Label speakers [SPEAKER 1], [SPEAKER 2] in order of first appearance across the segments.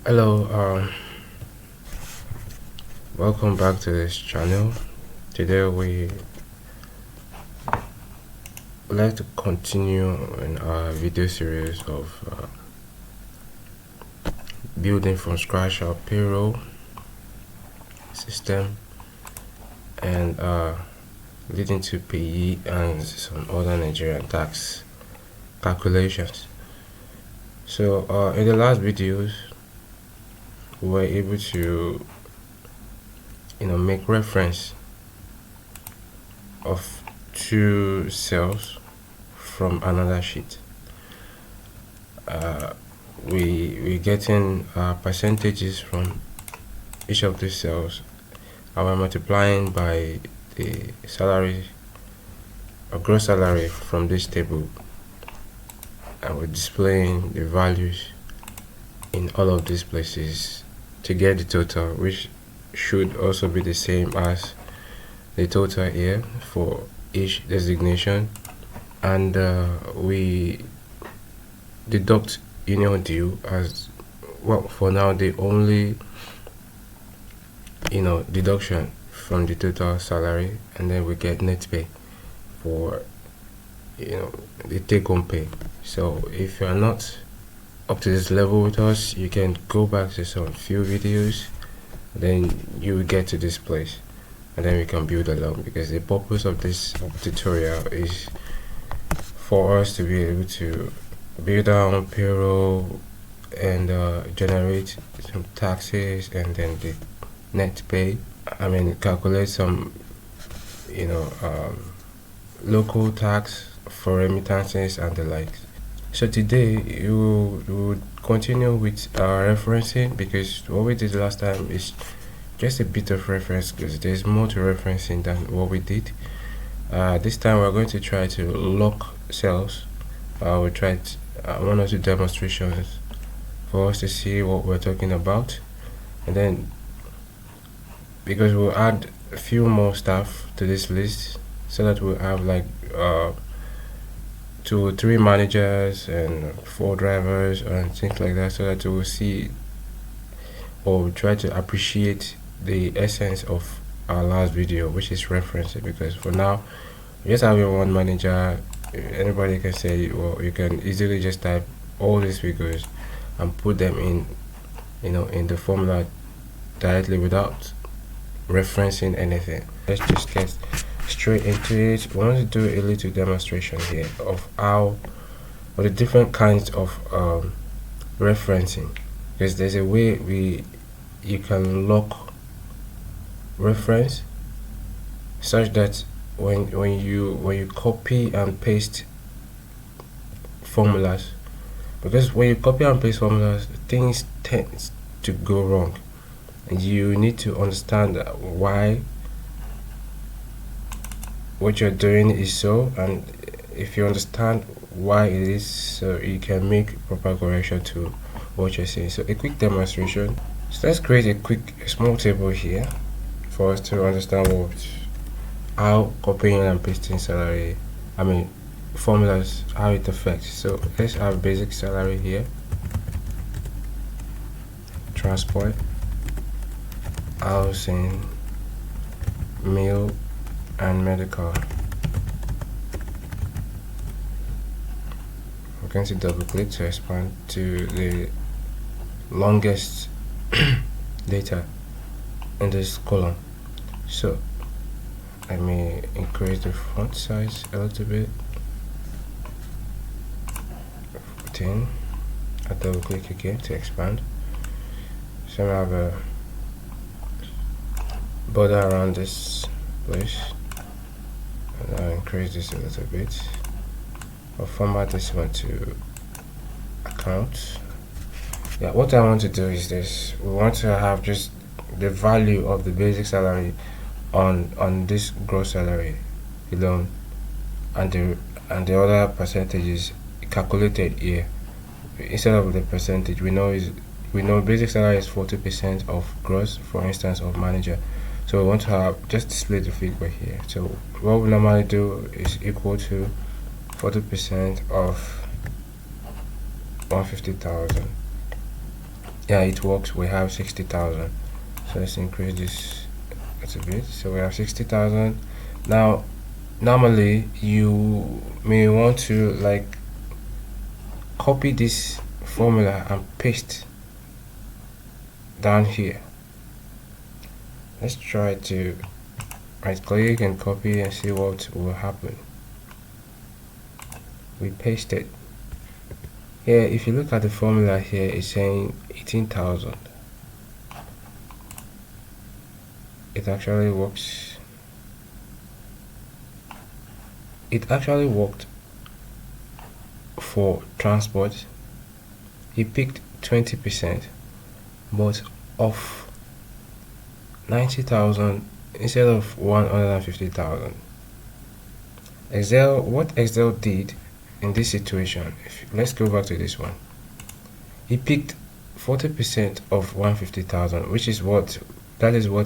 [SPEAKER 1] Hello, welcome back to this channel. Today we would like to continue in our video series of building from scratch our payroll system and leading to PAYE and some other Nigerian tax calculations. So in the last videos we were able to make reference of two cells from another sheet. We're getting percentages from each of these cells, and we're multiplying by the salary or gross salary from this table, and we're displaying the values in all of these places to get the total, which should also be the same as the total here for each designation. And we deduct union due as well. For now, the only deduction from the total salary, and then we get net pay for the take-home pay. So if you are not up to this level with us, you can go back to some few videos, then you will get to this place, and then we can build along, because the purpose of this tutorial is for us to be able to build our own payroll and generate some taxes, and then the net pay, calculate some local tax for remittances and the likes. So today you would continue with our referencing, because what we did last time is just a bit of reference, because there's more to referencing than what we did. This time we're going to try to lock cells. We tried one or two demonstrations for us to see what we're talking about, and then because we'll add a few more stuff to this list, so that we'll have like 2 or 3 managers and 4 drivers and things like that, so that we'll see or we'll try to appreciate the essence of our last video, which is referencing. Because for now, just having one manager, anybody can say, well, you can easily just type all these figures and put them in in the formula directly without referencing anything. Let's just get straight into it. We want to do a little demonstration here of how, or the different kinds of referencing, because there's a way you can lock reference such that when you copy and paste formulas, because when you copy and paste formulas, things tend to go wrong, and you need to understand why what you're doing is so, and if you understand why it is so, you can make proper correction to what you're saying. So a quick demonstration. So let's create a small table here for us to understand how copying and pasting formulas, how it affects. So let's have basic salary here, transport, housing, meal and medical. I'm going to double click to expand to the longest data in this column. So let me increase the font size a little bit, 14. I double click again to expand. So I have a border around this place, and I'll increase this a little bit. I'll format this one to account. Yeah, what I want to do is this. We want to have just the value of the basic salary on this gross salary alone, and the other percentages calculated here. Instead of the percentage, we know basic salary is 40% of gross, for instance, of manager. So we want to have just display the figure here. So what we normally do is equal to 40% of 150,000 yeah, it works. We have 60,000. So let's increase this a bit. So we have 60,000. Now normally you may want to like copy this formula and paste down here. Let's try to right click and copy and see what will happen. We paste it here. If you look at the formula here, it's saying 18,000. It actually works. It actually worked for transport. He picked 20%, but of 90,000 instead of 150,000. What Excel did in this situation, let's go back to this one. He picked 40% of 150,000, which is what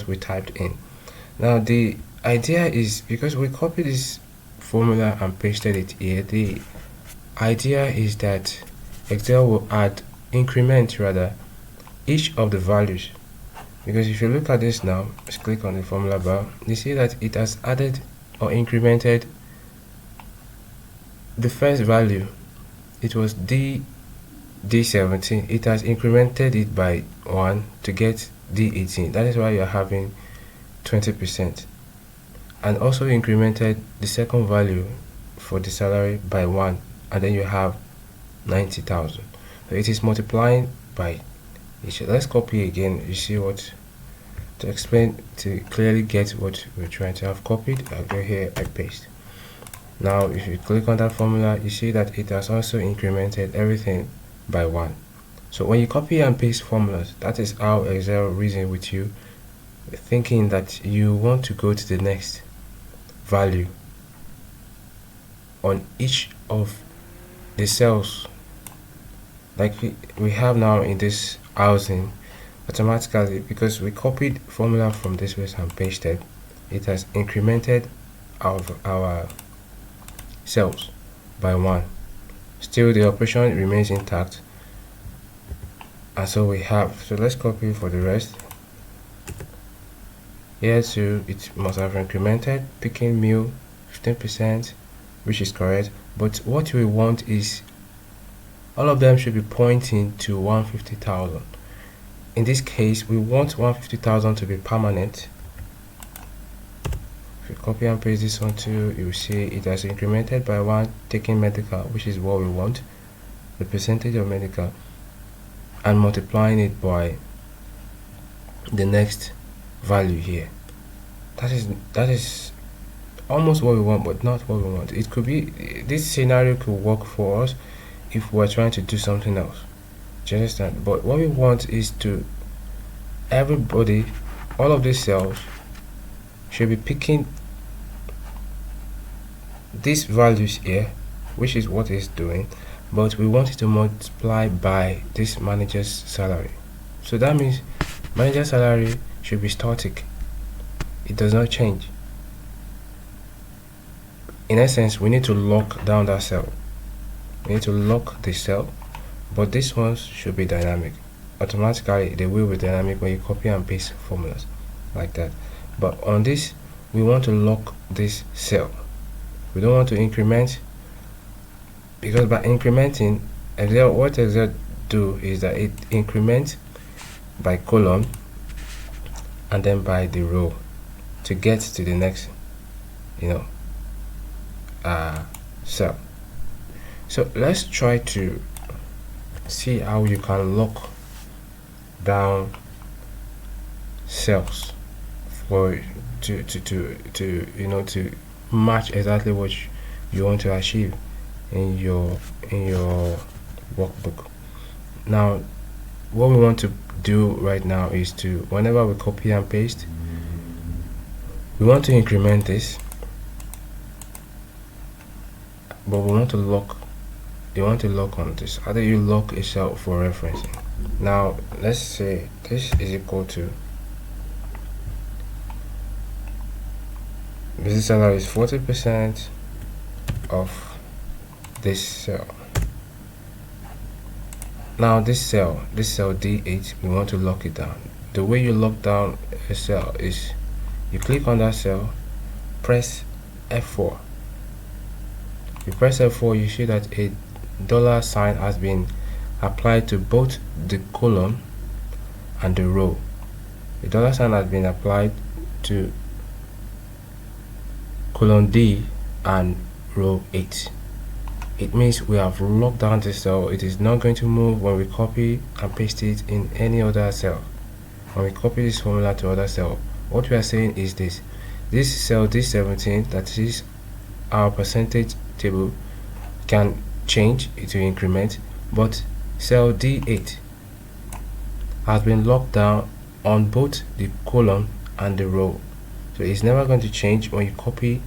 [SPEAKER 1] we typed in. Now the idea is, because we copied this formula and pasted it here, the idea is that Excel will increment each of the values. Because if you look at this now, let's click on the formula bar, you see that it has added or incremented the first value. It was D17. It has incremented it by 1 to get D18. That is why you're having 20%. And also incremented the second value for the salary by 1, and then you have 90,000. So it is multiplying by each. Let's copy again. You see what, to explain, to clearly get what we're trying to have copied. I'll go here, I paste. Now if you click on that formula, you see that it has also incremented everything by 1. So when you copy and paste formulas, that is how Excel reasons with you, thinking that you want to go to the next value on each of the cells. Like we have now in this housing, automatically, because we copied formula from this place and pasted, it has incremented our cells by 1. Still the operation remains intact, and so we have, so let's copy for the rest. Here too, it must have incremented, picking meal 15%, which is correct, but what we want is all of them should be pointing to 150,000. In this case, we want 150,000 to be permanent. If you copy and paste this one too, you will see it has incremented by 1, taking medical, which is what we want, the percentage of medical, and multiplying it by the next value here. That is almost what we want, but not what we want. It could be, this scenario could work for us if we're trying to do something else. Do you understand? But what we want is to, everybody, all of these cells should be picking these values here, which is what it's doing, but we want it to multiply by this manager's salary. So that means manager's salary should be static. It does not change. In essence, we need to lock down that cell. We need to lock the cell, but these ones should be dynamic. Automatically they will be dynamic when you copy and paste formulas like that. But on this, we want to lock this cell. We don't want to increment, because by incrementing, what Excel do is that it increments by column and then by the row to get to the next cell. So let's try to see how you can lock down cells for to match exactly what you want to achieve in your workbook. Now what we want to do right now is to, whenever we copy and paste, we want to increment this, but we want to lock, you want to lock on this. How do you lock a cell for referencing? Now let's say this is equal to, this salary is 40% of this cell. Now this cell D8, we want to lock it down. The way you lock down a cell is you click on that cell, press F4. You press F4, you see that a dollar sign has been applied to both the column and the row. The dollar sign has been applied to column D and row 8. It means we have locked down the cell. It is not going to move when we copy and paste it in any other cell. When we copy this formula to other cell, what we are saying is this cell D17, that is our percentage table, can change, it will increment, but cell D8 has been locked down on both the column and the row, so it's never going to change when you copy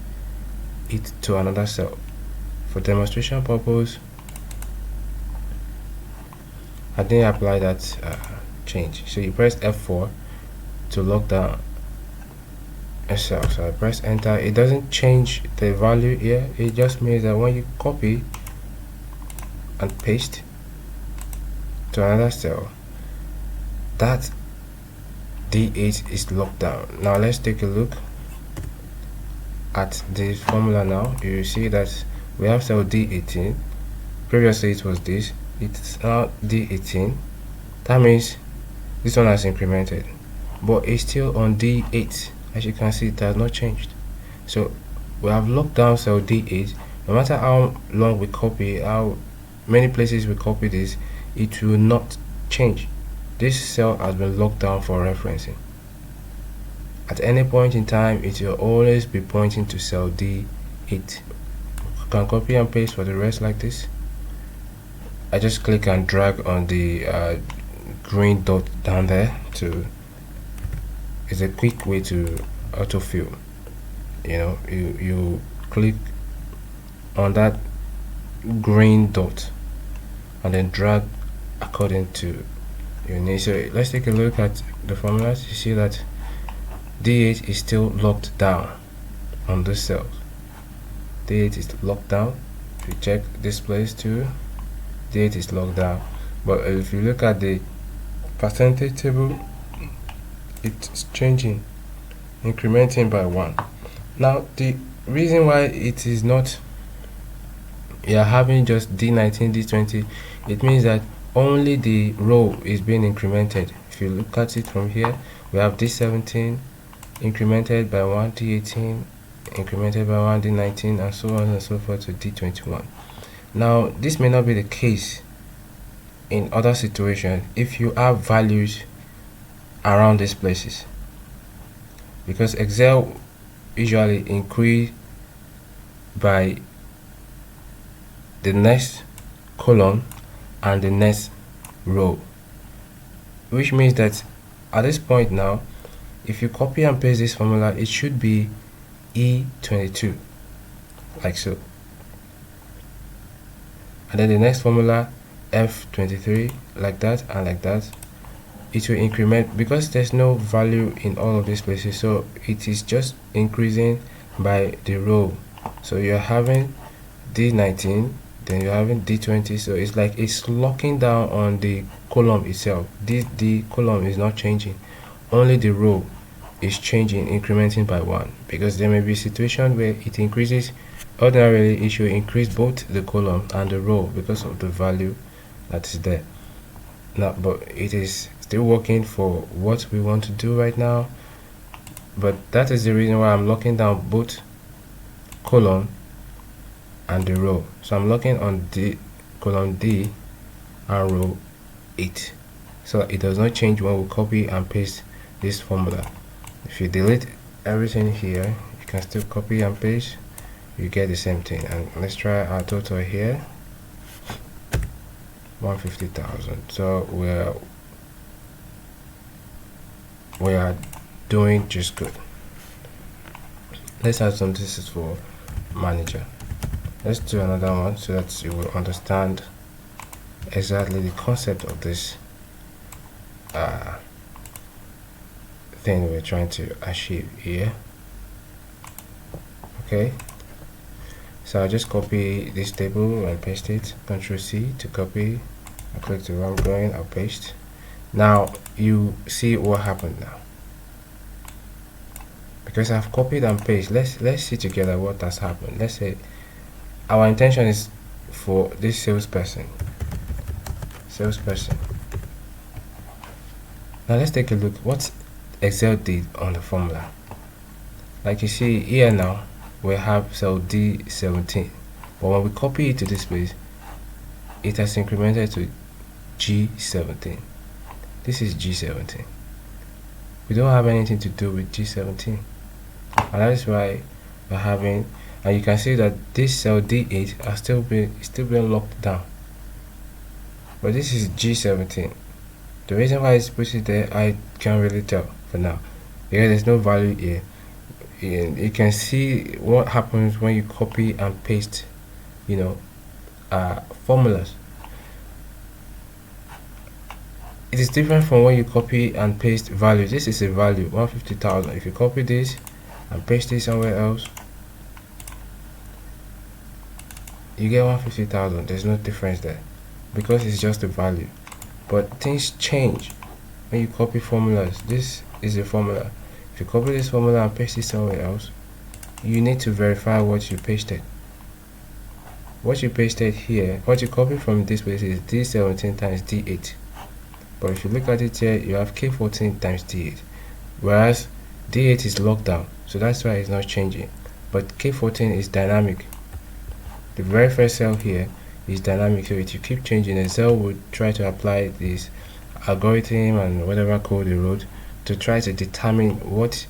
[SPEAKER 1] it to another cell. For demonstration purpose, I didn't apply that change. So you press F4 to lock down a cell. So I press enter. It doesn't change the value here. It just means that when you copy and paste to another cell, that D8 is locked down. Now let's take a look at the formula. Now you see that we have cell D18. Previously it was this, it's now D18. That means this one has incremented, but it's still on D8. As you can see, it has not changed. So we have locked down cell D8. No matter how long we copy, how many places we copy this, it will not change. This cell has been locked down for referencing. At any point in time, it will always be pointing to cell D8. You can copy and paste for the rest like this. I just click and drag on the green dot down there to. It's a quick way to autofill. You click on that green dot and then drag according to your need. So let's take a look at the formulas. You see that D8 is still locked down on this cell. D8 is locked down. If you check this place too, D8 is locked down. But if you look at the percentage table, it's changing, incrementing by 1. Now the reason why it is not, you're having just D19, D20, it means that only the row is being incremented. If you look at it from here, we have D17 incremented by 1, D18 incremented by 1, D19, and so on and so forth to D21. Now this may not be the case in other situations if you have values around these places, because Excel usually increase by the next column and the next row, which means that at this point now, if you copy and paste this formula, it should be E22 like so, and then the next formula F23 like that and like that. It will increment because there's no value in all of these places, so it is just increasing by the row. So you're having D19, then you're having D20, so it's like it's locking down on the column itself. The column is not changing, only the row is changing, incrementing by 1, because there may be a situation where it increases. Ordinarily it should increase both the column and the row because of the value that is there now, but it is still working for what we want to do right now. But that is the reason why I'm locking down both column and the row. So I'm locking on the column D and row 8, so it does not change when we copy and paste this formula. If you delete everything here, you can still copy and paste, you get the same thing. And let's try our total here, 150,000. So we are doing just good. Let's add some this for manager. Let's do another one so that you will understand exactly the concept of this thing we're trying to achieve here. Okay, so I just copy this table and paste it, Ctrl C to copy I click to where I'm going, I'll paste. Now you see what happened now. Because I've copied and pasted, let's see together what has happened. Let's say our intention is for this salesperson. Now let's take a look what Excel did on the formula. Like you see here now, we have cell D17, but when we copy it to this place, it has incremented to G17. This is G17. We don't have anything to do with G17, and that is why we're having, and you can see that this cell D8 has still been locked down, but this is G17. The reason why it's put it there, I can't really tell for now, because there's no value here. And you can see what happens when you copy and paste, formulas. It is different from when you copy and paste value. This is a value 150,000. If you copy this and paste it somewhere else, you get 150,000. There's no difference there because it's just a value. But things change when you copy formulas. This is a formula. If you copy this formula and paste it somewhere else, you need to verify what you pasted. What you pasted here, what you copy from this place is D17 times D8. But if you look at it here, you have K14 times D8. Whereas D8 is locked down, so that's why it's not changing. But K14 is dynamic. The very first cell here is dynamic, so if you keep changing, Excel would try to apply this algorithm and whatever code they wrote to try to determine what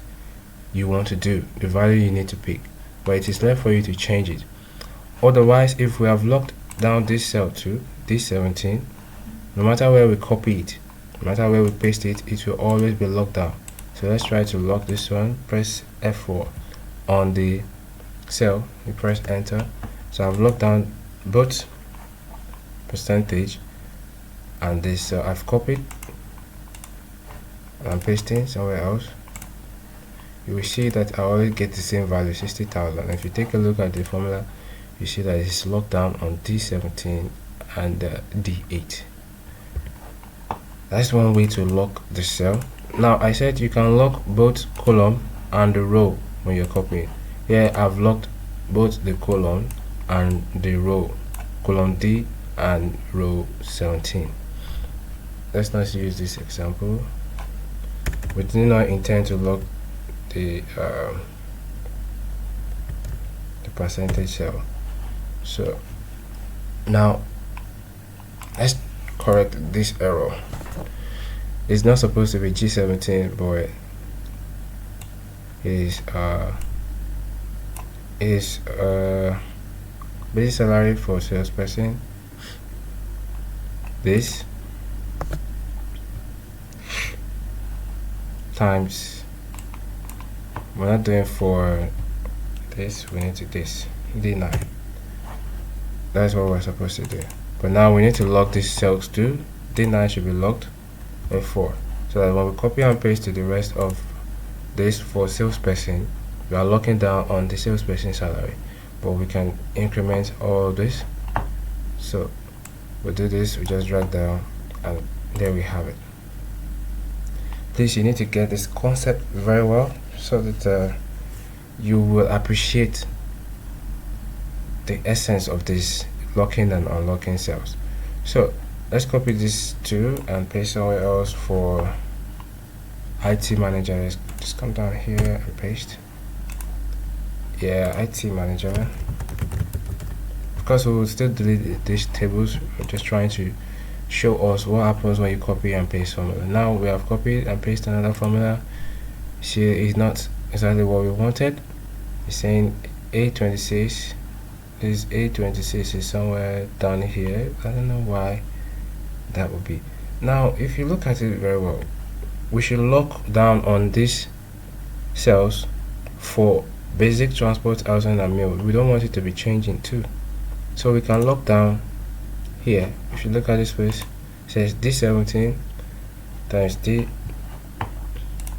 [SPEAKER 1] you want to do, the value you need to pick, but it is left for you to change it. Otherwise, if we have locked down this cell to D17, no matter where we copy it, no matter where we paste it, it will always be locked down. So let's try to lock this one. Press F4 on the cell, you press enter. So I've locked down both percentage and this cell. I've copied and I'm pasting somewhere else. You will see that I always get the same value, 60,000. If you take a look at the formula, you see that it's locked down on D17 and D8. That's one way to lock the cell. Now I said you can lock both column and the row when you're copying. Here I've locked both the column and the row, column D and row 17. Let's not use this example. We do not intend to lock the percentage cell. So now let's correct this error. It's not supposed to be G17, but is basic salary for salesperson. This times, we're not doing for this, we need to this D9. That's what we're supposed to do. But now we need to lock these cells too. D9 should be locked F4, so that when we copy and paste to the rest of this for salesperson, we are locking down on the salesperson salary, but we can increment all this. So we'll do this, we just drag down, and there we have it. Please, you need to get this concept very well so that you will appreciate the essence of this locking and unlocking cells. So let's copy this too and paste somewhere else for IT manager. Let's just come down here and paste. Yeah, IT manager. Of course, we will still delete these tables. We're just trying to show us what happens when you copy and paste formula. Now we have copied and pasted another formula. See, it's not exactly what we wanted. It's saying A26. This A26 is somewhere down here. I don't know why that would be. Now if you look at it very well, we should lock down on these cells for basic, transport, housing and meal. We don't want it to be changing too, so we can lock down here. If you look at this place, it says D17 times D,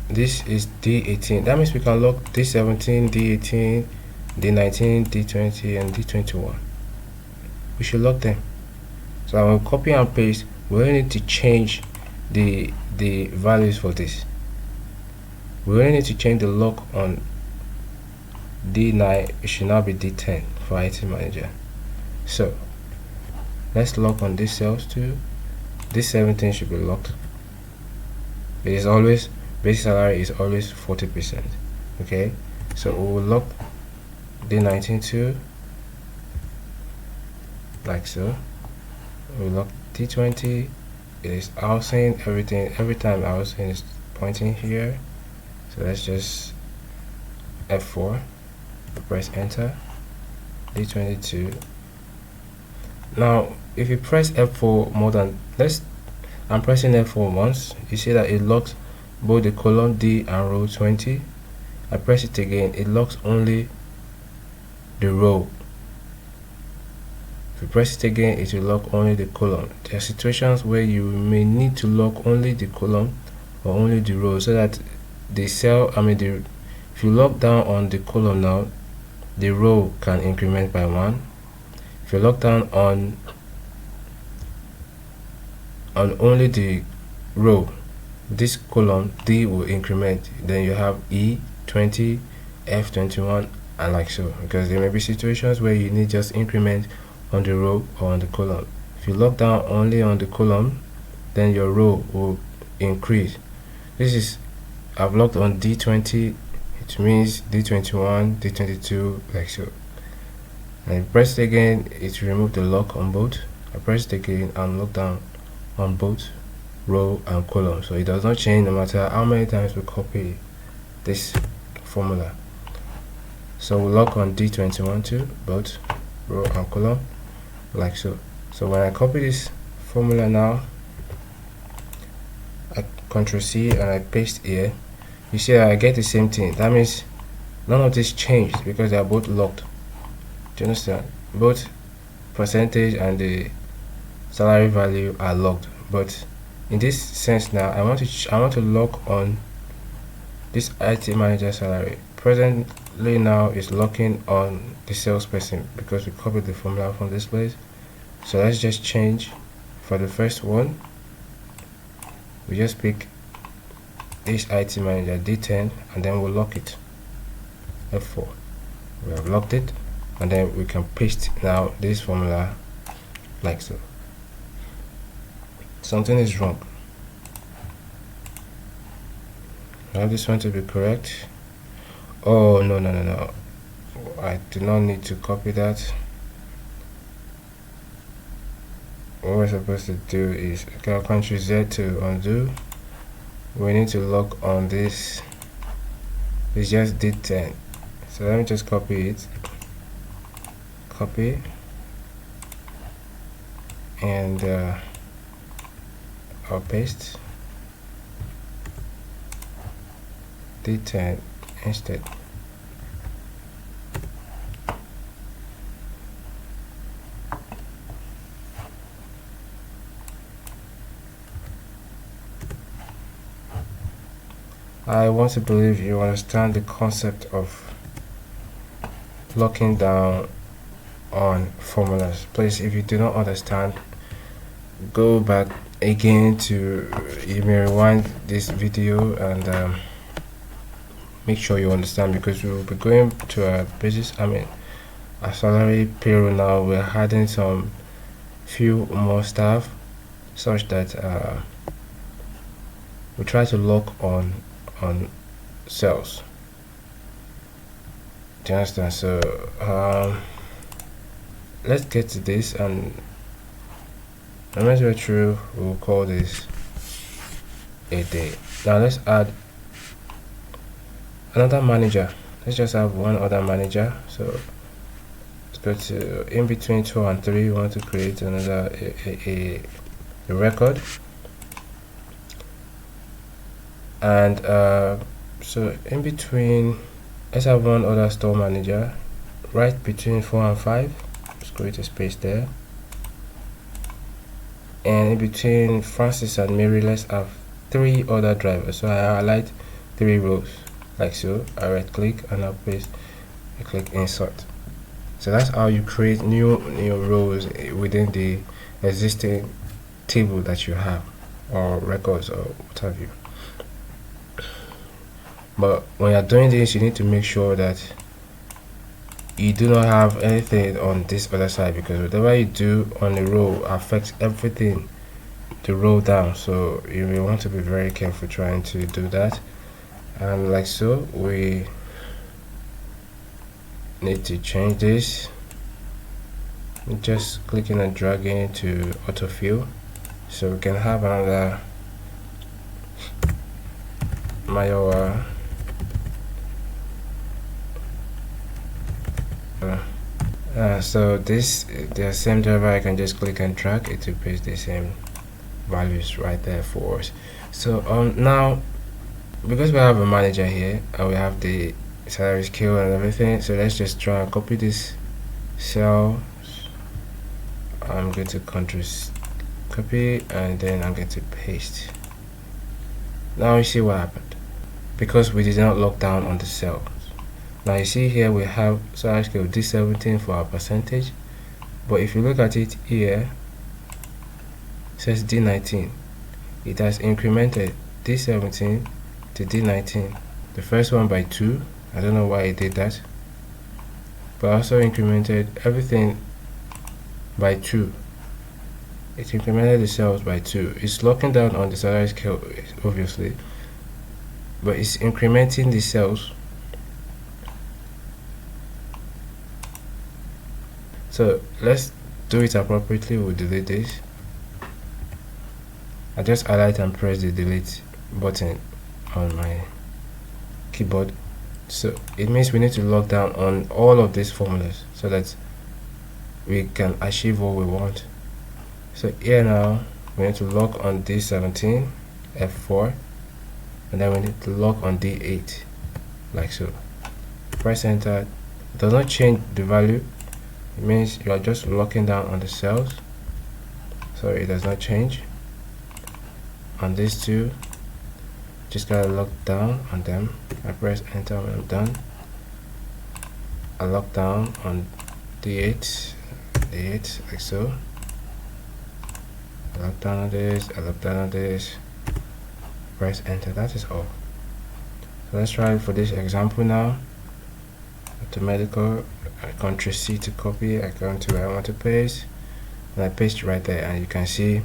[SPEAKER 1] this is D18. That means we can lock D17, D18, D19, D20 and D21. We should lock them. So when we copy and paste, we only need to change the values for this. We only need to change the lock on D9. It should now be D10 for IT manager. So let's lock on these cells too. This 17 should be locked. It is always, basic salary is always 40%. Okay, so we will lock D19 too, like so. We lock D20. It is housing, everything, every time housing is pointing here. So let's just F4, press enter. D22. Now if you press F4 more than, I'm pressing F4 once, you see that it locks both the column D and row 20. I press it again, it locks only the row. If you press it again, it will lock only the column. There are situations where you may need to lock only the column or only the row, so that the cell, if you lock down on the column now, the row can increment by 1. If you lock down on only the row, this column D will increment. Then you have E20, F21, and like so, because there may be situations where you need just increment on the row or on the column. If you lock down only on the column, then your row will increase. This is, I've locked on D20, it means D21, D22, like so. And I press it again, it will remove the lock on both. I press it again and lock down on both row and column, so it does not change no matter how many times we copy this formula. So we lock on D21 too, both row and column, like so. So when I copy this formula now, I Ctrl C and I paste here, you see that I get the same thing. That means none of this changed because they are both locked. Do you understand? Both percentage and the salary value are locked. But in this sense now, I want to lock on this IT manager salary. Presently now is locking on the salesperson because we copied the formula from this place. So let's just change for the first one. We just pick this IT manager D10 and then we'll lock it. F4. We have locked it, and then we can paste now this formula like so. Something is wrong. I have this one to be correct. Oh no, I do not need to copy that. What we're supposed to do is, okay, I'll Ctrl Z to undo. We need to lock on this. It's just D10. So let me just copy it. Copy. And I'll paste D10 instead. I want to believe you understand the concept of locking down on formulas. Please, if you do not understand, go back again to, you may rewind this video and make sure you understand, because we will be going to a basis, a salary payroll now. We're adding some few more stuff such that we try to lock on cells. Do you understand? So let's get to this, and once we're through, we'll call this a day. Now let's add another manager. Let's just have one other manager. So let's go to in between 2 and 3. We want to create another a record, and so in between, let's have one other store manager right between 4 and 5. Let's create a space there, and in between Francis and Mary, let's have 3 other drivers. So I highlight 3 rows like so. I right click and I'll paste. I click insert. So that's how you create new rows within the existing table that you have, or records, or what have you. But when you're doing this, you need to make sure that you do not have anything on this other side, because whatever you do on the row affects everything to roll down. So you will want to be very careful trying to do that. And like so, we need to change this. Just clicking and dragging to autofill, so we can have another Mayowa so this, the same driver, I can just click and drag it to paste the same values right there for us. So now, because we have a manager here and we have the salary scale and everything, so let's just try and copy this cell. I'm going to control copy, and then I'm going to paste. Now you see what happened, because we did not lock down on the cells. Now you see here we have salary scale D17 for our percentage, but if you look at it here, it says D19. It has incremented D17 to D19, the first one by 2. I don't know why it did that, but also incremented everything by 2. It incremented the cells by 2. It's locking down on the salary scale, obviously, but it's incrementing the cells. So let's do it appropriately. We'll delete this. I just highlight and press the delete button on my keyboard. So it means we need to lock down on all of these formulas so that we can achieve what we want. So here now we need to lock on D17, F4, and then we need to lock on D8, like so. Press enter. It does not change the value. It means you are just locking down on the cells, so it does not change. On these two, just gotta lock down on them. I press enter when I'm done. I lock down on D8, like so. I lock down on this, I lock down on this, press enter. That is all. So let's try it for this example now. To medical, I Ctrl C to copy, I go to where I want to paste, and I paste right there, and you can see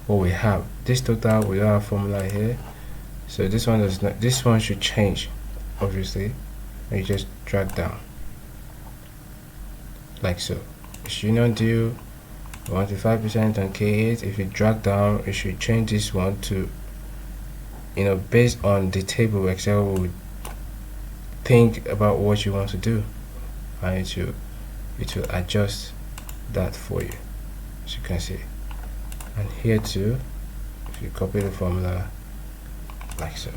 [SPEAKER 1] what we have. This total, we don't have formula here, so this one does not. This one should change, obviously, and you just drag down like so. It should not do 105% on K8. If you drag down, it should change this one to, based on the table Excel would think about what you want to do, and it will adjust that for you, as you can see. And here too, if you copy the formula like so.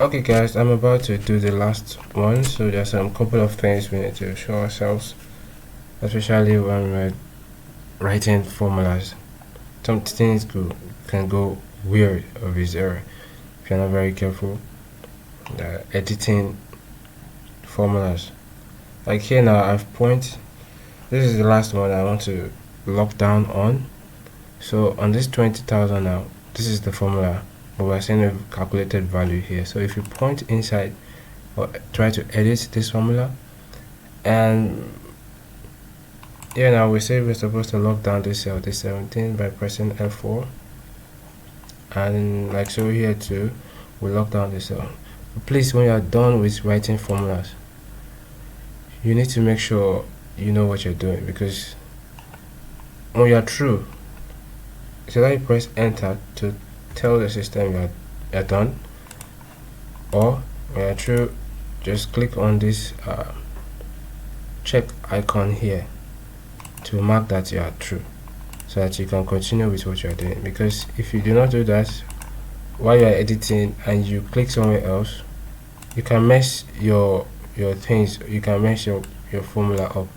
[SPEAKER 1] Okay guys, I'm about to do the last one. So there's some couple of things we need to show ourselves, especially when we're writing formulas. Some things can go weird or bizarre if you're not very careful editing formulas. Like here now, I've point. This is the last one I want to lock down on. So on this 20,000 now, this is the formula, but we're seeing a calculated value here. So if you point inside or try to edit this formula, and here now we say we're supposed to lock down this cell, this 17, by pressing F4, and like so here too, we lock down this cell. Please, when you are done with writing formulas, you need to make sure you know what you're doing, because when you are through, so that you press enter to tell the system you're done, or when you're through, just click on this check icon here to mark that you are through, so that you can continue with what you're doing. Because if you do not do that while you're editing and you click somewhere else, you can mess your things, you can mess your formula up.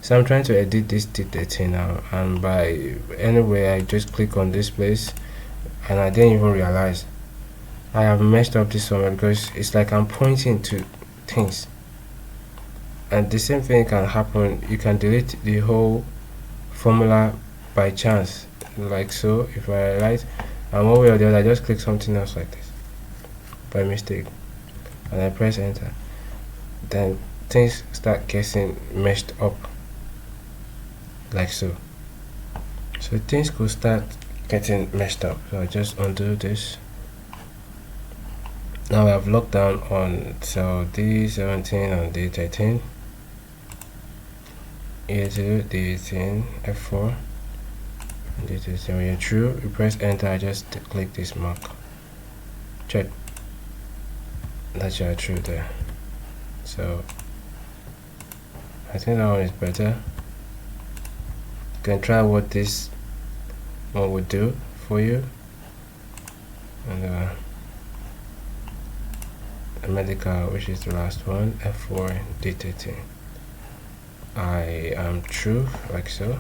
[SPEAKER 1] So I'm trying to edit this D13 now, and by anyway I just click on this place, and I didn't even realize I have messed up this formula, because it's like I'm pointing to things, and the same thing can happen. You can delete the whole formula by chance like so. If I highlight, and one way or the other I just click something else like this by mistake and I press enter, then things start getting meshed up like so. So things could start getting meshed up. So I just undo this. Now I have locked down on cell D17 and D13, E2, D18, F4, and D13. When you're through, you press enter. I just click this mark. Check that you are through there. So I think that one is better. You can try what this one would do for you. And the medical, which is the last one, F4, D13. I am true, like so.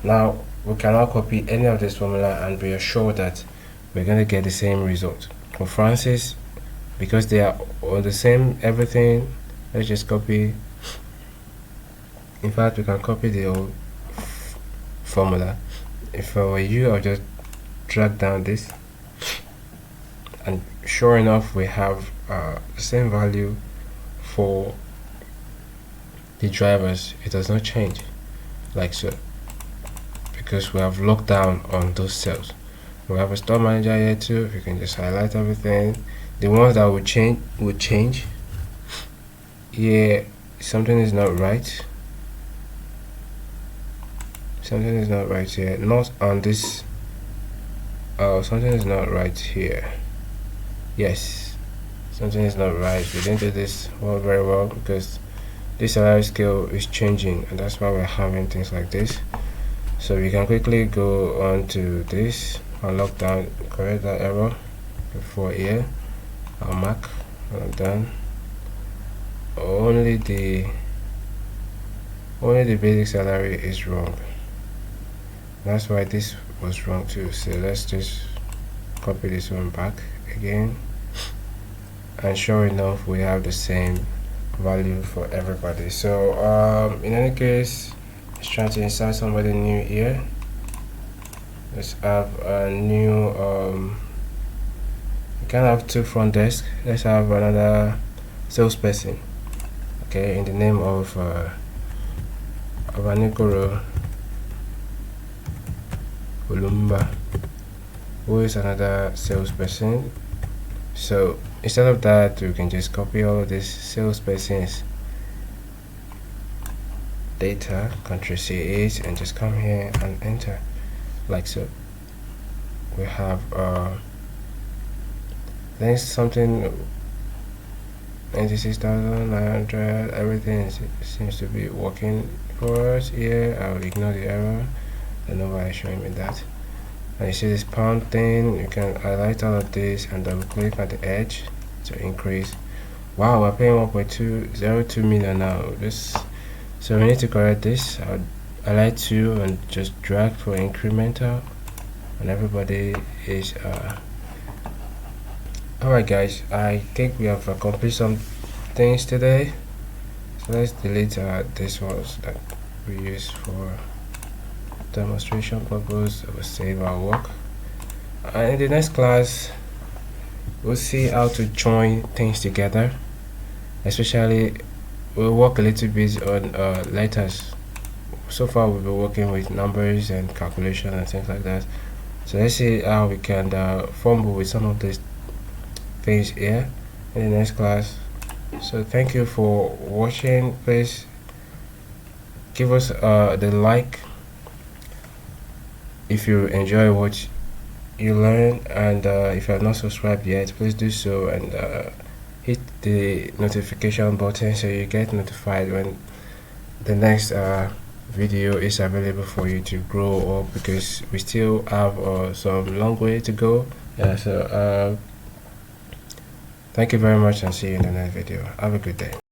[SPEAKER 1] Now we cannot copy any of this formula and be assured that we're going to get the same result. For Francis, because they are all the same, everything, let's just copy. In fact, we can copy the old formula. If I were you, I'll just drag down this, and sure enough, we have the same value for the drivers. It does not change, like so, because we have locked down on those cells. We have a store manager here too. You can just highlight everything. The ones that would change. Yeah, something is not right. Something is not right here. Not on this. Something is not right here. Yes, something is not right. We didn't do this very well because this salary scale is changing, and that's why we're having things like this. So we can quickly go on to this and lock down, correct that error before here. I'll mark when I'm done. Only the basic salary is wrong. That's why this was wrong too. So let's just copy this one back again, and sure enough, we have the same value for everybody. So in any case, let's try to insert somebody new here. Let's have a new we can have two front desk. Let's have another salesperson, okay, in the name of Abanikoro Ulumba, who is another salesperson. So instead of that, we can just copy all of this salesperson's data, Ctrl C8, and just come here and enter, like so. We have there's something 96,900. Everything seems to be working for us here. I'll ignore the error. I don't know why it's showing me that. And you see this pound thing, you can highlight all of this and double click at the edge to increase. Wow, we're paying 1.202 million now. So we need to correct this. I'll highlight 2 and just drag for incremental, and everybody is alright guys, I think we have accomplished some things today. So let's delete this ones that we use for demonstration purpose. We'll save our work, and in the next class we'll see how to join things together. Especially we'll work a little bit on letters. So far we've been working with numbers and calculation and things like that. So let's see how we can fumble with some of these things here in the next class. So thank you for watching. Please give us the like if you enjoy what you learn, and if you have not subscribed yet, please do so, and hit the notification button so you get notified when the next video is available for you to grow up, because we still have some long way to go. Yeah, so thank you very much, and see you in the next video. Have a good day.